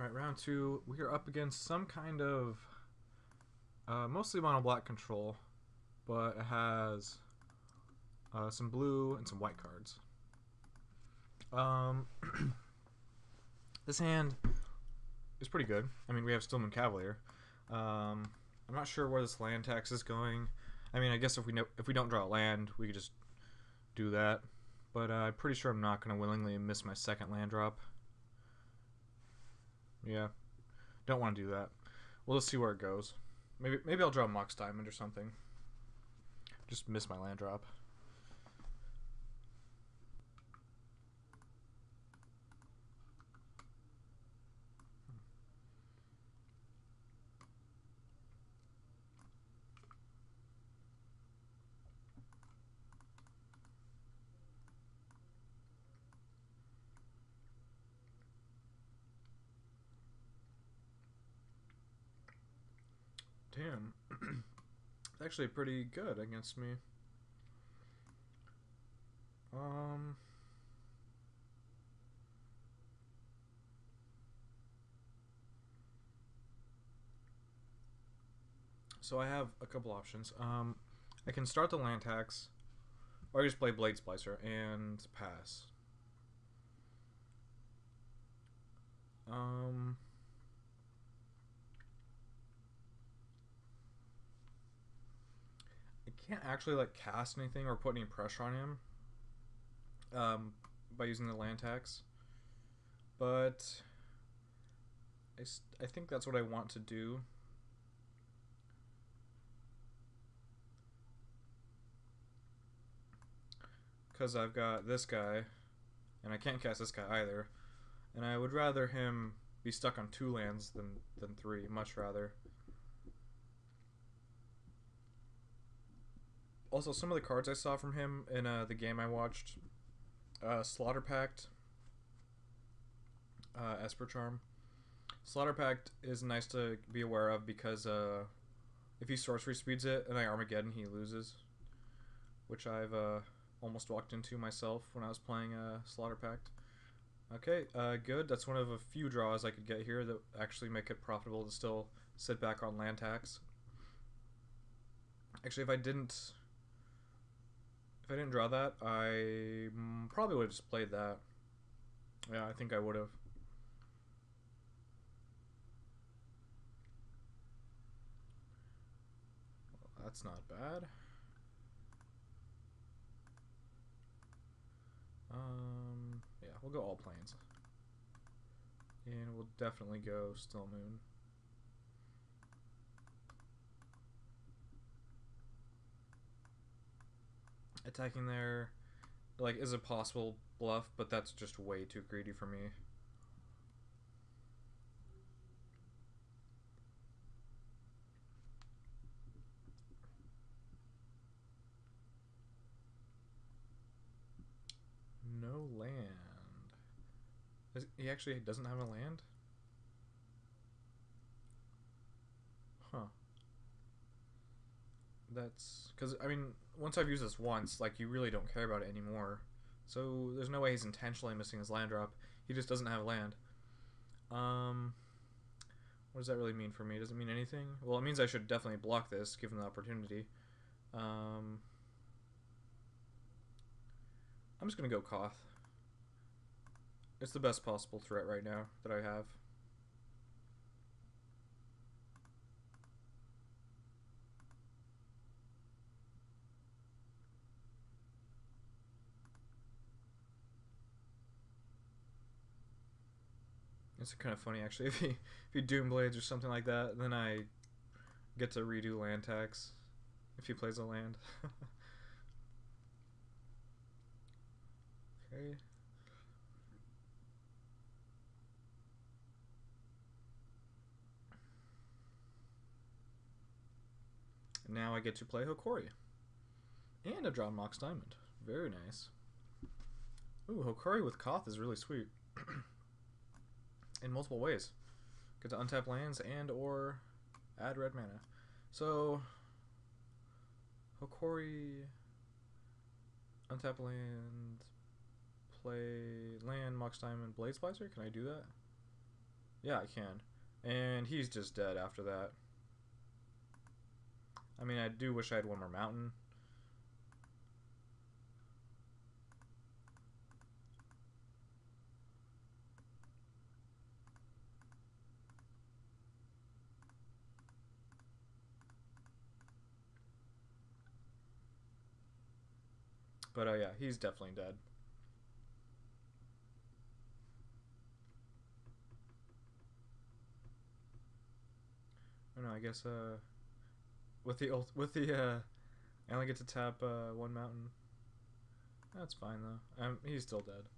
Alright, round two. We are up against some kind of mostly mono black control, but it has some blue and some white cards. Um, this hand is pretty good. I mean, we have Stillman Cavalier. I'm not sure where this land tax is going. I mean, I guess if we don't draw a land, we could just do that. But I'm pretty sure I'm not going to willingly miss my second land drop. Yeah, don't want to do that. Well, let's see where it goes. Maybe I'll draw Mox Diamond or something. Just miss my land drop. Damn. It's actually pretty good against me. So I have a couple options. I can start the land tax, or I just play Blade Splicer and pass. I can't actually like cast anything or put any pressure on him by using the land tax, but I think that's what I want to do. Because I've got this guy, and I can't cast this guy either, and I would rather him be stuck on 2 lands than 3, much rather. Also, some of the cards I saw from him in the game I watched, Slaughter Pact, Esper Charm. Slaughter Pact is nice to be aware of because if he sorcery speeds it and I Armageddon, he loses, which I've almost walked into myself when I was playing Slaughter Pact. Okay, good. That's one of a few draws I could get here that actually make it profitable to still sit back on land tax. Actually, if I didn't draw that, I probably would have just played that. Yeah, I think I would have. Well, that's not bad. Yeah, we'll go all planes. And we'll definitely go Still Moon. Attacking there, like, is a possible bluff, but that's just way too greedy for me. No land. He actually doesn't have a land? Huh. That's because, I mean, once I've used this once, like, you really don't care about it anymore. So there's no way he's intentionally missing his land drop. He just doesn't have land. What does that really mean for me? Does it mean anything? Well, it means I should definitely block this, given the opportunity. I'm just gonna go Koth. It's the best possible threat right now that I have. It's kind of funny actually. If he Doom Blades or something like that, then I get to redo land tax if he plays a land. Okay. Now I get to play Hokori. And a draw Mox Diamond. Very nice. Ooh, Hokori with Koth is really sweet. In multiple ways. Get to untap lands and or add red mana. So, Hokori, untap land, play land, Mox Diamond, Blade Splicer? Can I do that? Yeah, I can. And he's just dead after that. I mean, I do wish I had one more mountain. But yeah, he's definitely dead. I don't know, I guess I only get to tap one mountain. That's fine though. He's still dead.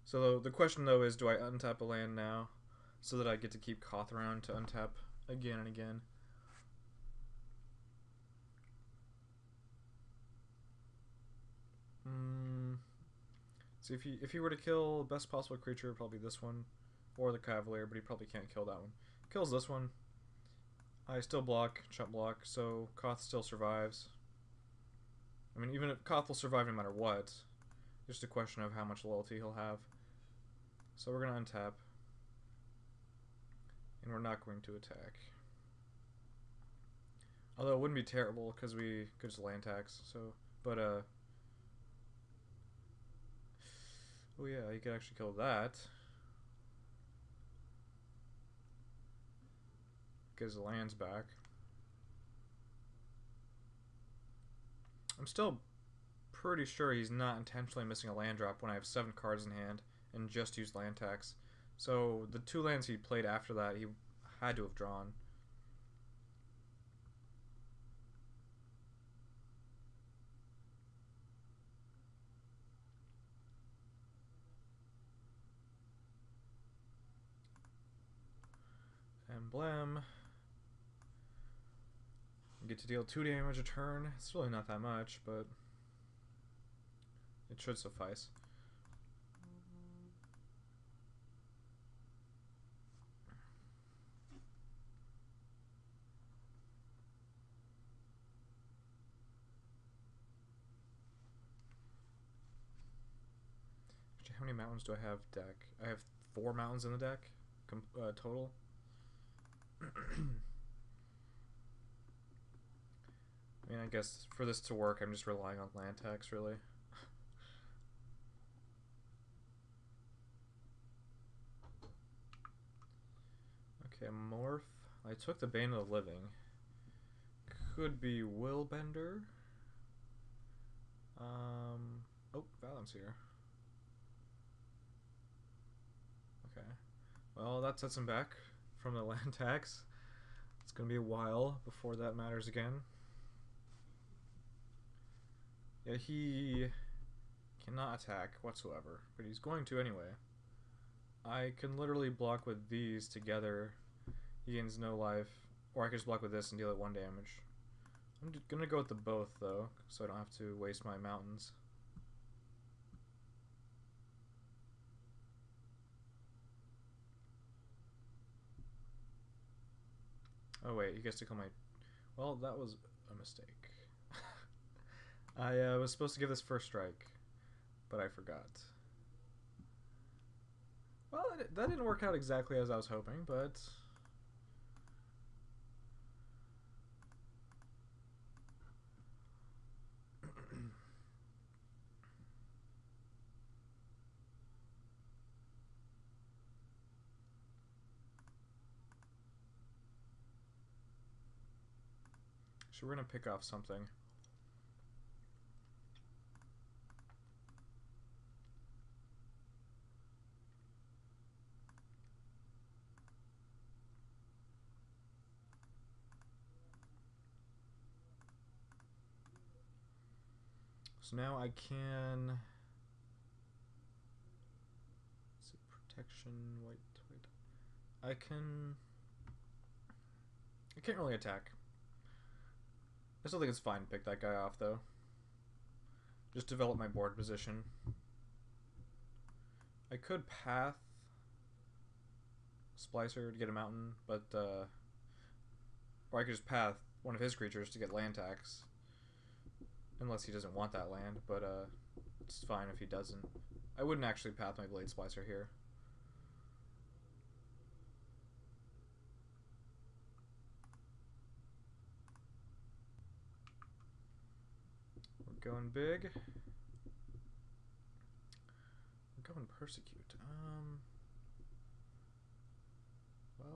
So the question though is, do I untap a land now so that I get to keep Koth around to untap again and again? So if he were to kill best possible creature, probably this one, or the Cavalier, but he probably can't kill that one. Kills this one. I still block, chump block, so Koth still survives. I mean, even if Koth will survive no matter what, just a question of how much loyalty he'll have. So we're gonna untap, and we're not going to attack. Although it wouldn't be terrible because we could just land tax. So, but oh yeah, you could actually kill that. Because the land's back. I'm still pretty sure he's not intentionally missing a land drop when I have 7 cards in hand and just used land tax. So the 2 lands he played after that, he had to have drawn. Emblem. Get to deal 2 damage a turn. It's really not that much, but it should suffice. Actually, how many mountains do I have deck? I have 4 mountains in the deck total. I mean, I guess for this to work, I'm just relying on land tax, really. Okay, Morph. I took the Bane of the Living. Could be Willbender. Oh, Valence here. Okay. Well, that sets him back from the land tax. It's going to be a while before that matters again. Yeah, he cannot attack whatsoever, but he's going to anyway. I can literally block with these together. He gains no life. Or I could just block with this and deal it 1 damage. I'm just gonna go with the both though, so I don't have to waste my mountains. Oh wait, he gets to kill my... Well, that was a mistake. I was supposed to give this first strike, but I forgot. Well, that didn't work out exactly as I was hoping, but... So we're gonna pick off something. So now I can... Is it protection, white. I can't really attack. I still think it's fine to pick that guy off though. Just develop my board position. I could path Splicer to get a mountain, but or I could just path one of his creatures to get land tax. Unless he doesn't want that land, but it's fine if he doesn't. I wouldn't actually path my Blade Splicer here. We're going big. We're going Persecute. Well...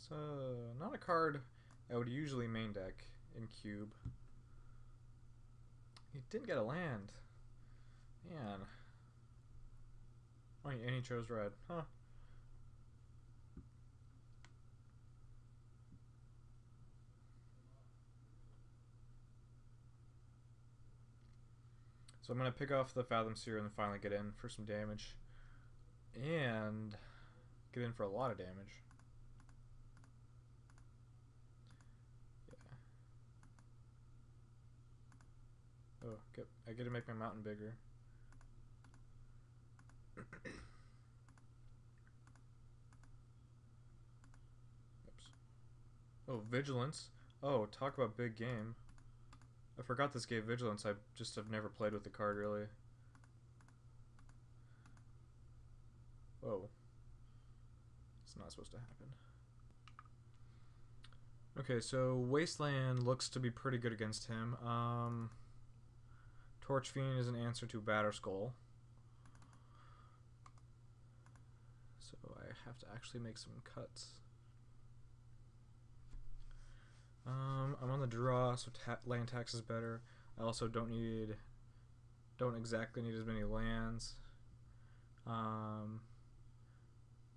It's not a card I would usually main deck in Cube. He didn't get a land. Man. Oh, and he chose red. Huh. So I'm going to pick off the Fathom Seer and then finally get in for some damage. And get in for a lot of damage. Yeah. Oh, I get to make my mountain bigger. Oops. Oh, Vigilance. Oh, talk about big game. I forgot this gave Vigilance. I just have never played with the card, really. Whoa. It's not supposed to happen. Okay, so Wasteland looks to be pretty good against him. Torch Fiend is an answer to Batterskull. So I have to actually make some cuts. I'm on the draw, so land tax is better. I also don't exactly need as many lands.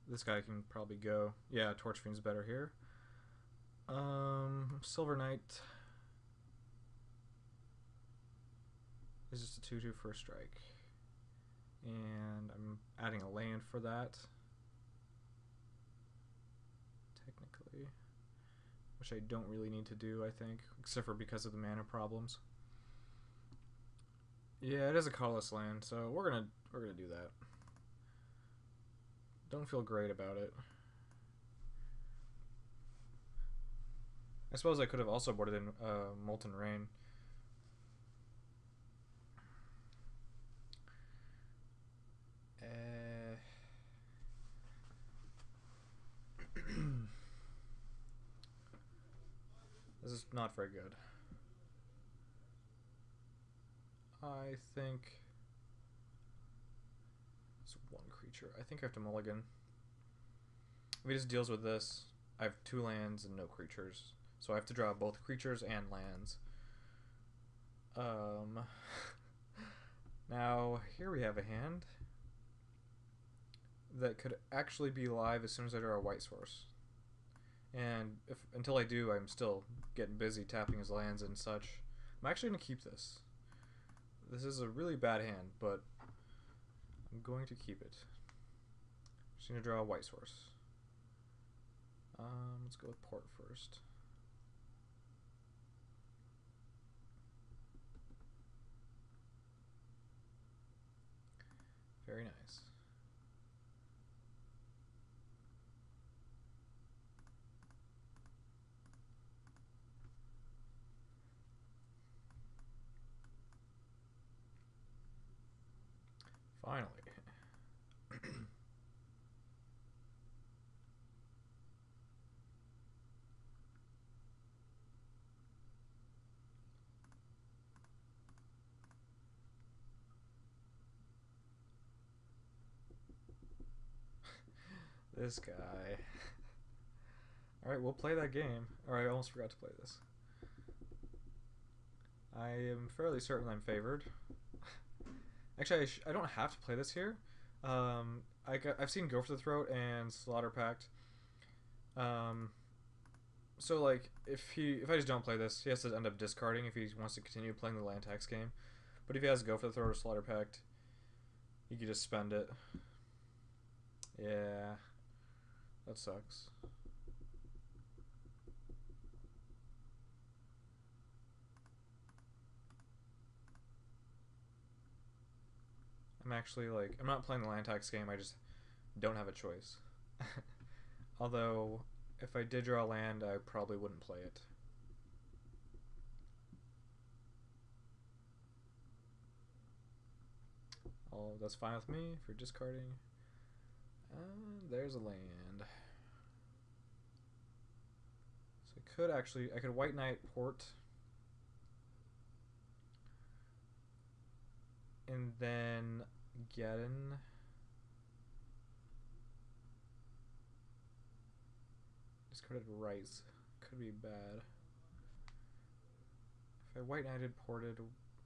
This guy can probably go. Yeah, Torch Fiend's better here. Silver Knight is just a 2/2 for a strike. And I'm adding a land for that. Technically. Which I don't really need to do, I think, except for because of the mana problems. Yeah, it is a colorless land, so we're gonna do that. Don't feel great about it. I suppose I could have also boarded in Molten Rain. This is not very good. I think it's one creature. I think I have to mulligan. If he just deals with this, I have 2 lands and no creatures. So I have to draw both creatures and lands. Now, here we have a hand that could actually be live as soon as I draw a white source. And until I do, I'm still getting busy tapping his lands and such. I'm actually going to keep this. This is a really bad hand, but I'm going to keep it. Just going to draw a white source. Let's go with Port first. Very nice. Finally. This guy. Alright, we'll play that game. Alright, I almost forgot to play this. I am fairly certain I'm favored. Actually, I don't have to play this here. I've seen Go for the Throat and Slaughter Pact. So like, if I just don't play this, he has to end up discarding if he wants to continue playing the land tax game. But if he has Go for the Throat or Slaughter Pact, he could just spend it. Yeah, that sucks. I'm actually like, I'm not playing the land tax game, I just don't have a choice. Although, if I did draw land, I probably wouldn't play it. Oh, that's fine with me for discarding. And there's a land. So I could White Knight port. And then Geddon. Discarded Rice. Could be bad. If I White Knighted, ported,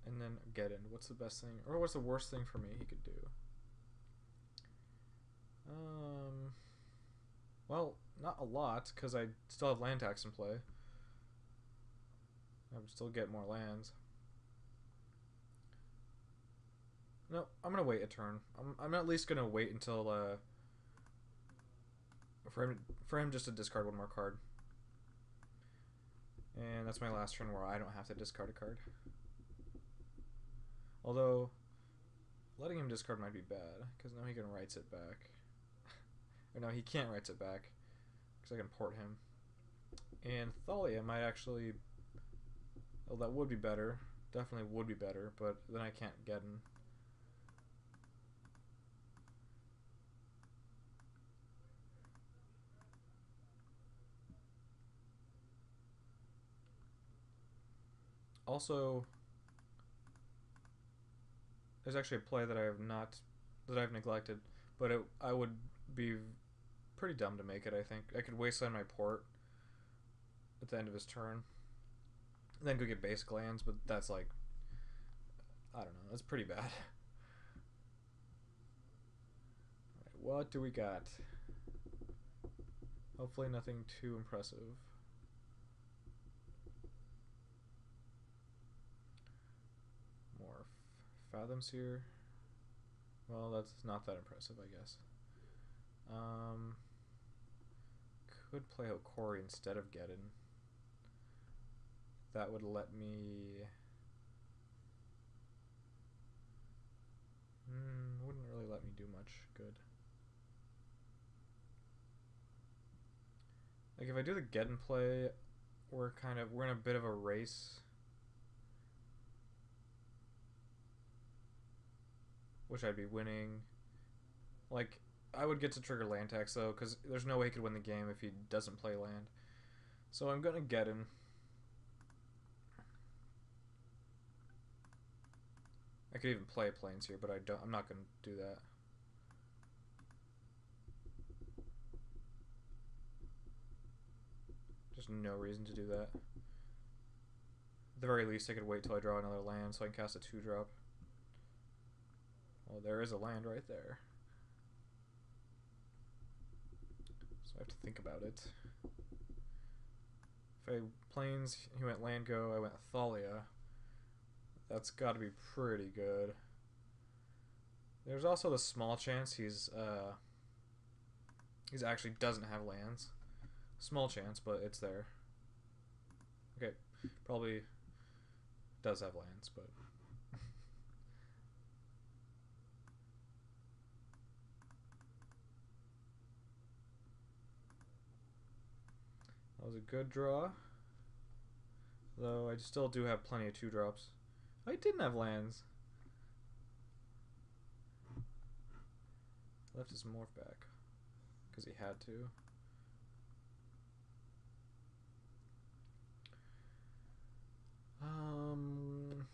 and then Geddon, what's the best thing? Or what's the worst thing for me he could do? Well, not a lot, because I still have land tax in play. I would still get more lands. No, I'm gonna wait a turn. I'm at least gonna wait until for him just to discard one more card. And that's my last turn where I don't have to discard a card. Although letting him discard might be bad, because now he can writes it back. Or no, he can't writes it back, because I can port him. And Thalia might actually... Oh, that would be better. Definitely would be better, but then I can't get him. Also, there's actually a play that I've neglected, but I would be pretty dumb to make it, I think. I could wasteland my port at the end of his turn, and then go get basic lands, but that's like, I don't know, that's pretty bad. Alright, what do we got? Hopefully nothing too impressive. More Fathoms here. Well, that's not that impressive, I guess. Could play Hokori instead of Geddon. That would let me... wouldn't really let me do much good. Like, if I do the Geddon play, we're in a bit of a race. Which I'd be winning. Like, I would get to trigger land tax, though, because there's no way he could win the game if he doesn't play land. So I'm going to Geddon. I could even play planes here, but I'm not going to do that. There's no reason to do that. At the very least, I could wait till I draw another land so I can cast a 2-drop. Well, there is a land right there. So I have to think about it. If I planes, he went land go, I went Thalia. That's got to be pretty good. There's also the small chance he's actually doesn't have lands. Small chance, but it's there. Okay, probably does have lands, but that was a good draw. Though I still do have plenty of 2-drops. I didn't have lands. Left his morph back because he had to. I'm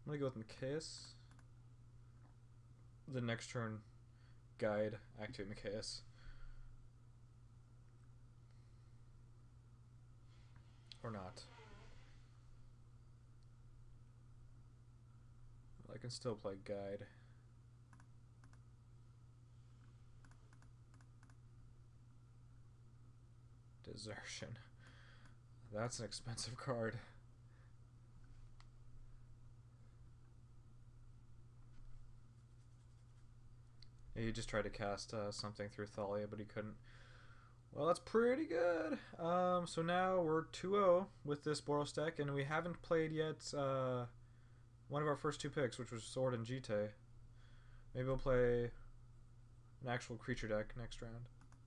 gonna go with Mikaeus. The next turn, guide, activate Mikaeus. Or not. I can still play guide. Desertion. That's an expensive card. Yeah, he just tried to cast something through Thalia, but he couldn't. Well, that's pretty good. So now we're 2-0 with this Boros deck, and we haven't played yet one of our first 2 picks, which was Sword and Jitte. Maybe we'll play... an actual creature deck next round.